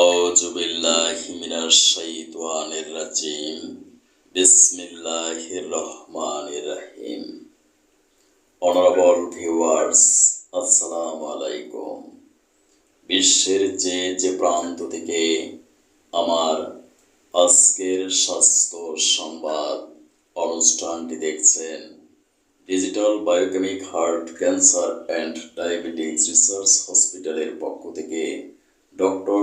আউযু বিল্লাহি মিনাশ শাইতানির রাজিম। বিসমিল্লাহির রহমানির রহিম। অনারেবল ভিউয়ার্স, আসসালামু আলাইকুম। বিশ্বের যে প্রান্ত থেকে আমার আজকের স্বাস্থ্য সংবাদ অনুষ্ঠানটি দেখছেন, digital biochemic heart cancer and diabetes research হসপিটালের পক্ষ থেকে ডক্টর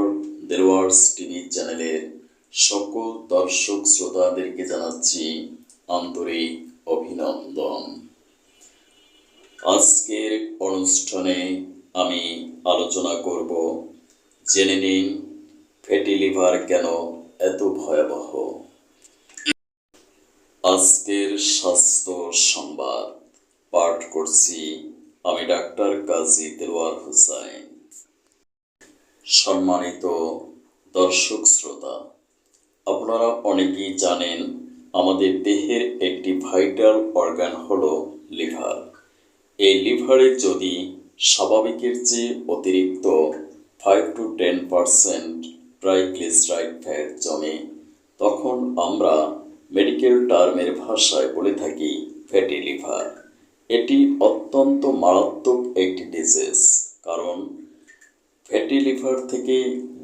দেলোয়ার্স টিভি চ্যানেলের সকল দর্শক শ্রোতাদেরকে জানাচ্ছি আন্তরিক অভিনন্দন। আজকের অনুষ্ঠানে আমি আলোচনা করব, জেনে নিন ফ্যাটি লিভার কেন এত ভয়াবহ। আজকের স্বাস্থ্য সংবাদ পাঠ করছি আমি ডাক্তার কাজী দেলোয়ার হোসাইন। সম্মানিত দর্শক শ্রোতা, আপনারা অনেকেই জানেন আমাদের দেহের একটি ভাইটাল অর্গান হলো লিভার। এই লিভারে যদি স্বাভাবিকের চেয়ে অতিরিক্ত 5 to 10% ট্রাইগ্লিসারাইড ফ্যাট জমে, তখন আমরা মেডিকেল টার্মের ভাষায় বলে থাকি ফ্যাটি লিভার। এটি অত্যন্ত মারাত্মক একটি ডিজিজ, কারণ ফ্যাটি লিভার থেকে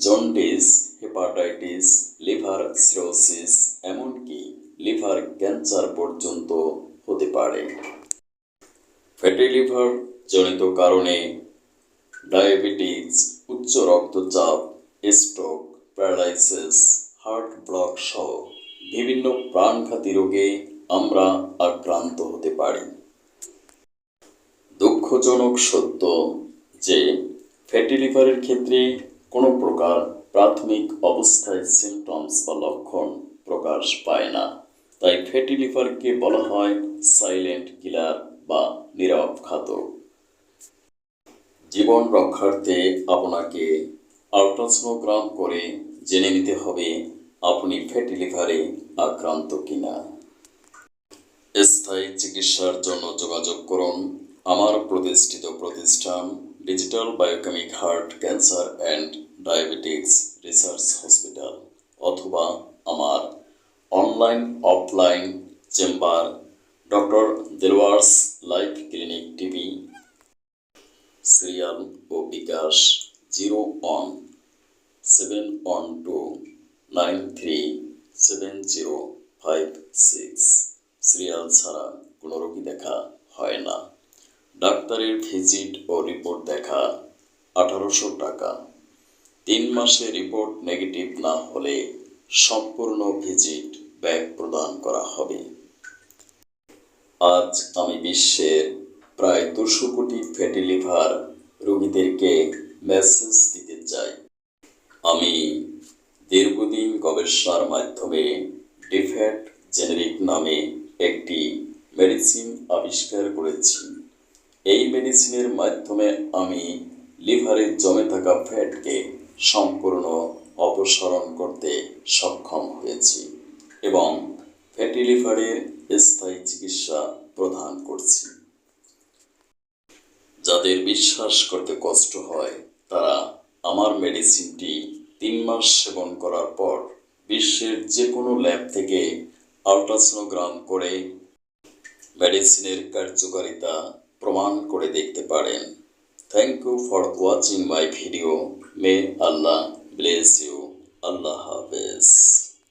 জন্ডিস, হেপাটাইটিস, লিভার সিরোসিস, এমনকি লিভার ক্যান্সার পর্যন্ত হতে পারে। ফ্যাটি লিভার জনিত কারণে ডায়াবেটিস, উচ্চ রক্তচাপ, স্ট্রোক, প্যারালাইসিস, হার্ট ব্লক সহ বিভিন্ন প্রাণঘাতী রোগে আমরা আক্রান্ত হতে পারি। দুঃখজনক সত্য যে ফ্যাটি লিভারের ক্ষেত্রে কোনো প্রকার প্রাথমিক অবস্থায় সিমটমস বা লক্ষণ প্রকাশ পায় না। তাই ফ্যাটি লিভারকে বলা হয় সাইলেন্ট কিলার বা নীরব ঘাতক। জীবন রক্ষার্থে আপনাকে আল্ট্রাসোনোগ্রাম করে জেনে নিতে হবে আপনি ফ্যাটি লিভারে আক্রান্ত কিনা। স্থায়ী চিকিৎসার জন্য যোগাযোগ করুন আমার প্রতিষ্ঠিত প্রতিষ্ঠান digital biochemic heart cancer and diabetics research hospital, অথবা আমার online offline chamber doctor দেলোয়ার্স life clinic TV, serial ও বিকাশ 0171293705 সিরিয়াল ছাড়া কোনো রোগী দেখা হয় না। ডাক্তারের ভিজিট ও রিপোর্ট দেখা 1800 টাকা। 3 মাসে রিপোর্ট নেগেটিভ না হলে সম্পূর্ণ ভিজিট ব্যাক প্রদান করা হবে। আজ আমি বিশ্বের প্রায় 200 কোটি ফ্যাটি লিভার রোগীদেরকে মেসেজ দিতে চাই। আমি দীর্ঘদিন গবেষণার মাধ্যমে ডিফ্যাট জেনেরিক নামে একটি মেডিসিন আবিষ্কার করেছি। এই মেডিসিনের মাধ্যমে আমি লিভারে জমে থাকা ফ্যাটকে সম্পূর্ণ অপসারণ করতে সক্ষম হয়েছি এবং ফ্যাটি লিভারের স্থায়ী চিকিৎসা প্রদান করছি। যাদের বিশ্বাস করতে কষ্ট হয়, তারা আমার মেডিসিনটি 3 মাস সেবন করার পর বিশ্বের যে কোনো ল্যাব থেকে আল্ট্রাসোনোগ্রাম করে মেডিসিনের কার্যকারিতা প্রমাণ করে দেখতে পারেন। Thank you for watching my video. May Allah bless you. Allah হাফেজ।